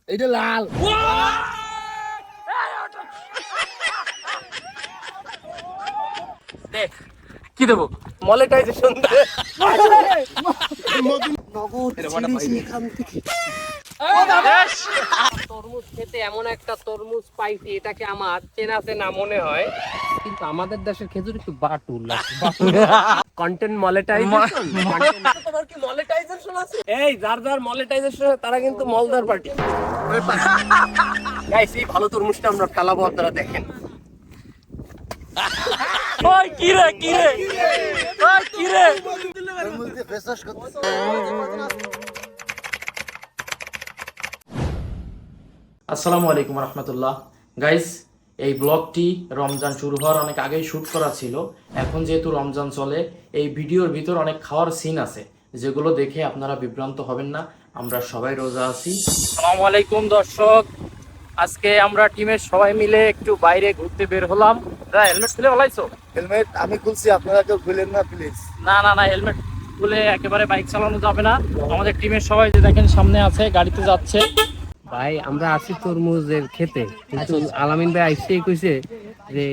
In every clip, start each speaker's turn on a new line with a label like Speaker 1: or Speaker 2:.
Speaker 1: এটা লাল।
Speaker 2: দেখ কি দেবো মনিটাইজেশন দে। তরমুজ খেতে এমন একটা তরমুজ পাইছি, এটাকে আমার চেনা চেনা মনে হয়, কিন্তু আমাদের দেশের খেজুর একটু বাটুল কন্টেন্ট মনিটাইজেশন। তোমার কি মনিটাইজেশন আছে? এই যার যার মনিটাইজেশন তারা কিন্তু মলদার পার্টি। গাইস এই ভালো তরমুজটা আমরা ফেলাবো, আপনারা দেখেন। ওই কি রে কি রে ওই কি রে
Speaker 1: তরমুজ দিয়ে ফেস ওয়াশ করতেছে।
Speaker 3: আসসালামু আলাইকুম রহমতুল্লাহ। গাইস এই ব্লগটি রমজান শুরু হওয়ার অনেক আগেই শ্যুট করা ছিল। এখন যেহেতু রমজান চলে, এই ভিডিওর ভিতর অনেক খাওয়ার সিন আছে যেগুলো দেখে আপনারা বিভ্রান্ত হবেন না। আমরা সবাই রোজা আছি। আসসালামু আলাইকুম দর্শক, আজকে আমরা টিমের সবাই মিলে একটু বাইরে ঘুরতে বের হলাম। হেলমেট খুলে বলাইছো?
Speaker 1: হেলমেট আমি খুলছি, আপনারা কেউ খুলেন না প্লিজ।
Speaker 3: না না না, হেলমেট খুলে একেবারে বাইক চালানো যাবে না। আমাদের টিমের সবাই যে দেখেন সামনে আছে, গাড়িতে যাচ্ছে।
Speaker 2: ভাই আমরা আছি তরমুজের খেতে, কিন্তু আলামিন ভাই আইসেই কইছে যে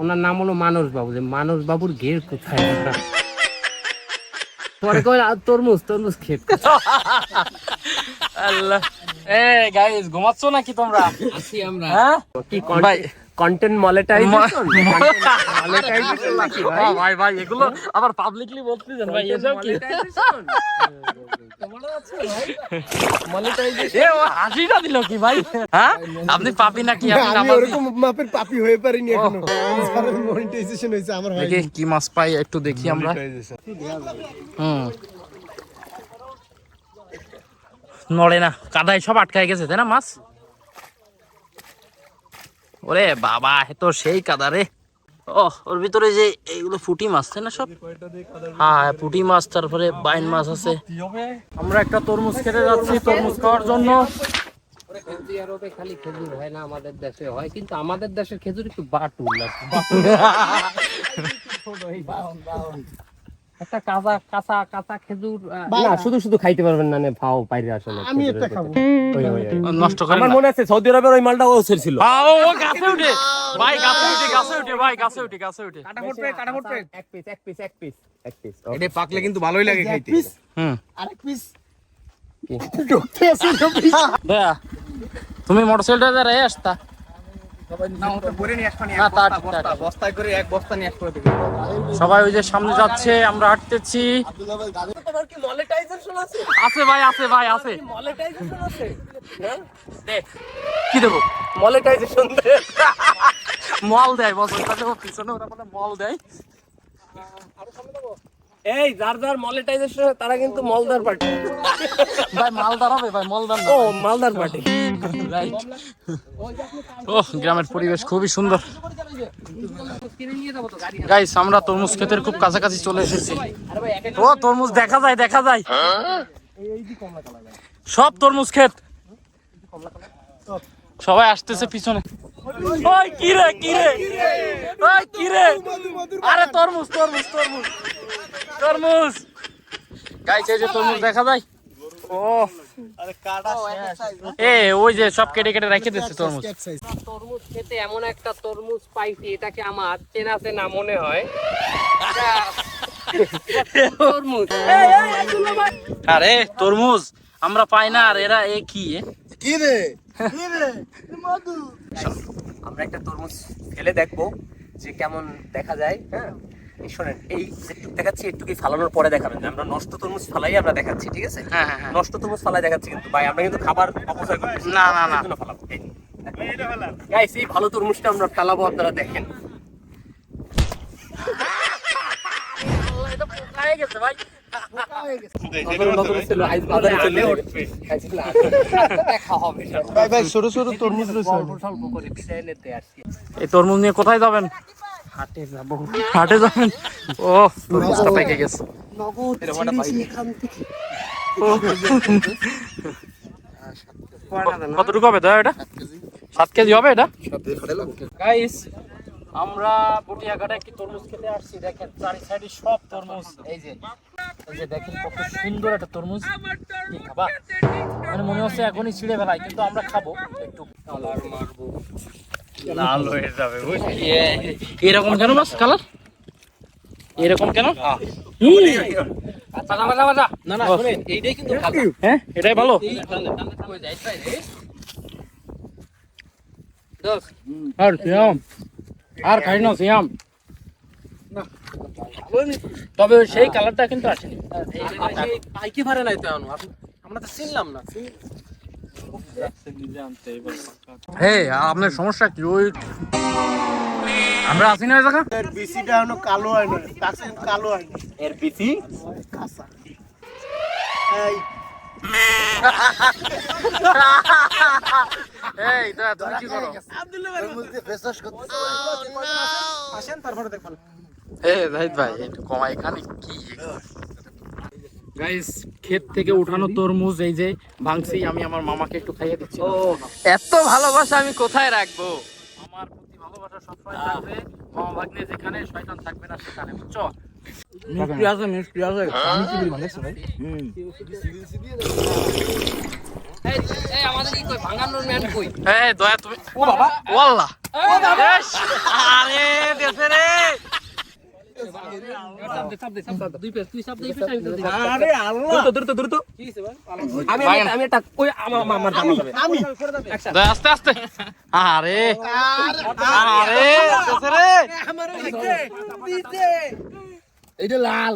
Speaker 2: ওনার নাম হলো মানস বাবু, যে মানস বাবুর ঘের কোথায়। পরে কই তরমুজ তরমুজ ক্ষেত।
Speaker 3: আল্লাহ, এ গাইস ঘুমাচ্ছো নাকি তোমরা?
Speaker 2: আছি আমরা।
Speaker 3: হ্যাঁ
Speaker 2: কি
Speaker 3: ভাই
Speaker 2: কন্টেন্ট মনিটাইজেশন? মনিটাইজেশন নাকি ভাই?
Speaker 3: ভাই ভাই এগুলো আবার পাবলিকলি বলতেছেন ভাই, এসব কি? এ ও হাসিটা দিল কি ভাই? হ্যাঁ আপনি পাপি নাকি? আপনি
Speaker 1: আমি
Speaker 3: নামাজি?
Speaker 1: ওরকম মাপের পাপি হয়ে পারিনি এখনো। মনিটাইজেশন হইছে আমার হয়।
Speaker 3: দেখি কি মাছ পাই একটু দেখি আমরা। নড়ে না, কাদায় সব আটকায় গেছে তাই না মাছ? ওরে বাবা, এ তো সেই কাদা রে। ও ওর ভিতরে যে এইগুলো পুঁটি মাছ তাই না সব? হ্যাঁ পুঁটি মাছ, তারপরে বাইন মাছ আছে। আমরা একটা তরমুজ খেতে যাচ্ছি, তরমুজ খাওয়ার জন্য।
Speaker 2: সৌদি আরবে খালি খেজুর হয় না, আমাদের দেশে হয়, কিন্তু আমাদের দেশের খেজুর একটু বাটুল। একটা কাঁচা কাঁচা কাঁচা খেজুর না, শুধু শুধু খাইতে পারবেন না, ভাও বাইরে আসলে।
Speaker 1: আমি একটা খাবো।
Speaker 3: নষ্ট করে
Speaker 2: আমার মনে আছে সৌদি আরবের ওই মালটা ও ছিল।
Speaker 3: ও গাছে উঠে ভাই, গাছে উঠে গাছে উঠে ভাই, গাছে উঠে গাছে উঠে।
Speaker 2: এক পিস এক পিস এক পিস এক পিস।
Speaker 4: এটা পাকলে কিন্তু ভালোই লাগে খাইতে।
Speaker 1: আরেক পিস ঢুকতে আছে না পিস।
Speaker 3: দয়া তুমি মোটরসাইকেলটা যা রে আসতা।
Speaker 4: না ওটা ভরে নিয়ে আসবানি,
Speaker 3: না,
Speaker 4: এক
Speaker 3: তা
Speaker 4: বস্তা
Speaker 3: ঠিক,
Speaker 4: বস্তা
Speaker 3: তা ঠিক।
Speaker 4: বস্তায় করে এক বস্তা নিয়ে আসতে হবে।
Speaker 3: সবাই ওই যে সামনে যাচ্ছে, আমরা হাঁটতেছি।
Speaker 2: তোমার কি মনিটাইজেশন আছে?
Speaker 3: আছে ভাই, আছে ভাই, আছে।
Speaker 2: মনিটাইজেশন আছে?
Speaker 3: দেখ কি দেবো
Speaker 2: মনিটাইজেশন দে।
Speaker 3: মল দেয় বছর কাছে, ও পিছনে ওরা বলে মল দেয়।
Speaker 2: এই যার যার মনিটাইজেশন তারা কিন্তু মলদার পার্টি।
Speaker 3: ভাই মালদার হবে ভাই, মলদার না।
Speaker 2: ও মালদার পার্টি।
Speaker 3: রাইট। ও গ্রামের পরিবেশ খুবই সুন্দর। গাইস আমরা তরমুজ ক্ষেতের খুব কাছাকাছি চলে এসেছি। ও তরমুজ দেখা যায়, দেখা যায় সব তরমুজ ক্ষেত। সবাই আসতেছে পিছনে। ওই কি রে কি রে ওই কি রে, আরে তরমুজ তরমুজ তরমুজ তরমুজ। গাইস এই যে তরমুজ দেখা যায়। ও এ ওই যে সব কেটে কেটে রেখে দিচ্ছে তরমুজ।
Speaker 2: তরমুজ খেতে এমন একটা তরমুজ পাইছি, এটাকে আমার চেনা চেনা মনে হয়। তরমুজ।
Speaker 3: আরে তরমুজ আমরা পাই না, আর এরা এ কি
Speaker 1: কি রে কি রে মধু।
Speaker 2: আমরা একটা তরমুজ ফেলে দেখবো যে কেমন দেখা যায়। হ্যাঁ এই শোনেন, এই যেটুকু দেখাচ্ছি একটুকি ফালানোর পরে দেখাবেন। আমরা নষ্ট তরমুজ ফালাই আমরা দেখাচ্ছি, ঠিক আছে?
Speaker 3: হ্যাঁ হ্যাঁ হ্যাঁ।
Speaker 2: নষ্ট তরমুজ ফালাই দেখাচ্ছি, কিন্তু ভাই আমরা কিন্তু খাবার অপচয় করতেছি
Speaker 3: না, না, না।
Speaker 2: এর জন্য ফালাবো। গাইস এই ভালো তরমুজটা আমরা ফেলাবো, আপনারা দেখেন।
Speaker 3: এটা পোকায় গেছে ভাই।
Speaker 1: ভাই ভাই ছোট ছোট তরমুজ রয়েছে।
Speaker 3: এই তরমুজ নিয়ে কোথায় যাবেন?
Speaker 2: হাটে যাবো।
Speaker 3: হাটে যাবেন? ও তরমুজটা পেকে গেছে। কতটুকু হবে দাদা এটা? 7 কেজি হবে এটা? গাইস আমরা বটিয়াঘাটে একটি তরমুজ খেতে আসছি। দেখেন চারি সাইডে সব তরমুজ। এই যে দেখেন কত সুন্দর একটা তরমুজ। কি খাবা? মানে মনে হচ্ছে এখনই ছিঁড়ে ফেলাই, কিন্তু আমরা খাবো একটু।
Speaker 2: কালার মারবো, লাল হয়ে যাবে বুঝলি?
Speaker 3: এরকম কেন বাস কালার? এরকম কেন?
Speaker 2: বাজা বাজা বাজা। না না শুনেন, এইটাই কিন্তু ভালো।
Speaker 3: হ্যাঁ এটাই ভালো।
Speaker 2: কই যাইত ভাই রে? দোস
Speaker 3: আর সিয়াম আর খাই না সিয়াম, তবে ওই সেই কালারটা কিন্তু আসেনি।
Speaker 2: পাইকে পারে নাই তো এখনো। আমরা তো চিনলাম না।
Speaker 3: হ্যাঁ আপনার সমস্যা কি? ওই আমরা আছি না ওই জায়গা?
Speaker 1: এর বিসিটা এখনো কালো হয় না, কাছে কালো হয় না।
Speaker 2: এর পিসি
Speaker 1: কাঁচা। এই
Speaker 3: এই দা তুমি কি করো?
Speaker 1: আসেন তারপরে দেখবেন।
Speaker 3: জাহিদ ভাই একটু কমাই, এখানে কি গাইস ক্ষেত থেকে উঠানো তরমুজ এই যে ভাঙছি, আমি আমার মামাকে একটু খাইয়ে দিচ্ছি।
Speaker 2: ও এত ভালোবাসা আমি কোথায় রাখবো?
Speaker 3: আমার প্রতি ভালোবাসা সবসময় থাকবে, মামা ভাগ্নে যেখানে শয়তান থাকবে না সেখানে, বুঝছো?
Speaker 4: মিষ্টি আছে, মিষ্টি আছে।
Speaker 2: এই এই আমাদের কি কই ভাঙানোর ম্যান কই?
Speaker 3: এই দয়া তুমি, ও বাবা ওয়াল্লাহ, ইস, আরে দেশে রে।
Speaker 2: দুই পেস তুই সব দুই পেস আমি দিই।
Speaker 1: আরে আল্লাহ,
Speaker 2: দ্রুত কি হইছে ভাই? আমি একটা কই আমার জানা যাবে।
Speaker 1: আমি
Speaker 3: দয়া আস্তে আস্তে, আরে আরে দেশে রে।
Speaker 1: আমার দিতে দিতে
Speaker 2: এইটা লাল।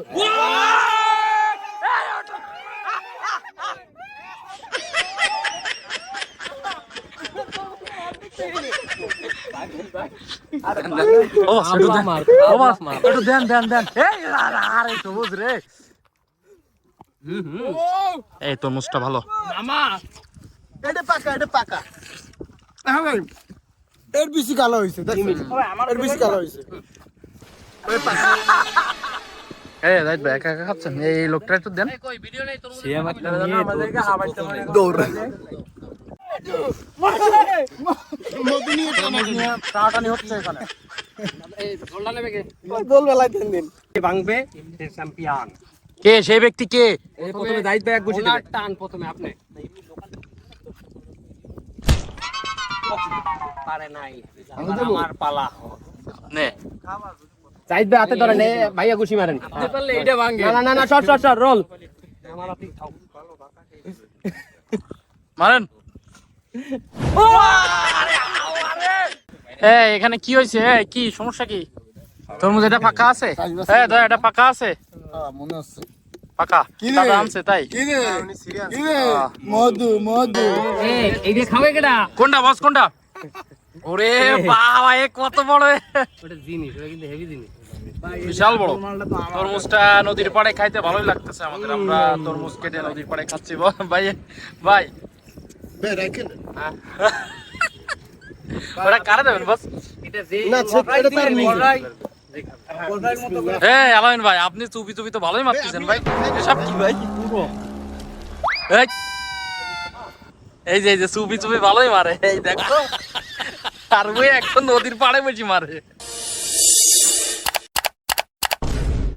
Speaker 3: ও একটু দেন, ও বাস, একটু দেন দেন দেন। এই আরে সবুজ রে। এই তরমুজটা ভালো।
Speaker 2: মামা
Speaker 1: এটা পাকা, এটা পাকা। হ্যাঁ ভাই, এর বিসি কালো হইছে, দেখছেন? এর বিসি কালো হইছে। ওই পাকা।
Speaker 3: এই জাহিদ ভাই একা একা খাচ্ছেন, এই লোকটা একটু দেন।
Speaker 2: কই ভিডিও নেই তোর
Speaker 3: সে আমাকে নিয়ে
Speaker 1: দৌড়। নদী নিয়ে
Speaker 3: টানাটানি হচ্ছে এখানে।
Speaker 2: এই গোলটা নেবে কে?
Speaker 1: বল বেলায় দেন দিন।
Speaker 2: ভাঙবে সে চ্যাম্পিয়ন।
Speaker 3: কে সেই ব্যক্তি কে?
Speaker 2: প্রথমে জাহিদ ভাই এক গুছি দিবেন। টান প্রথমে আপনি। পারে নাই। আমার পালা।
Speaker 3: নে
Speaker 2: জাহিদ ভাই হাতে ধরেন, ভাইয়া গুছি মারেন। আপনি পারলে এইটা ভাঙে। না না না শর্ট রোল। আমার আপনি খাও।
Speaker 3: মারেন। এই এখানে কি হয়েছে? এই কি সমস্যা কি? তরমুজ এটা পাকা আছে? হ্যাঁ দয়া এটা পাকা আছে?
Speaker 1: মনে হচ্ছে।
Speaker 3: পাকা দাদা আনছে তাই?
Speaker 1: কি রে? কি রে? মধু মধু।
Speaker 2: এই যে খাবে কেডা?
Speaker 3: কোনটা বস কোনটা? ওরে বাবা এ কত বড়!
Speaker 2: ওটা জিনিস, ওটা কিন্তু হেভি জিনিস।
Speaker 3: বিশাল বড় তরমুজটা। নদীর পাড়ে খাইতে ভালোই লাগতেছে আমাদের, আমরা তরমুজ কেটে নদীর পাড়ে খাচ্ছি। ভাই ভাই
Speaker 1: বে রাখেন।
Speaker 3: ওটা কারে দেবেন বস?
Speaker 2: এটা যে
Speaker 1: না, এটা তার নিজে।
Speaker 3: হ্যাঁ আলামিন ভাই আপনি চুপি চুপি তো ভালোই মারতেছেন ভাই। এসব কি ভাই? এই, এই যে চুপি চুপি ভালোই মারে, এই দেখো। আর ওই এখন নদীর পাড়ে বসে মারে।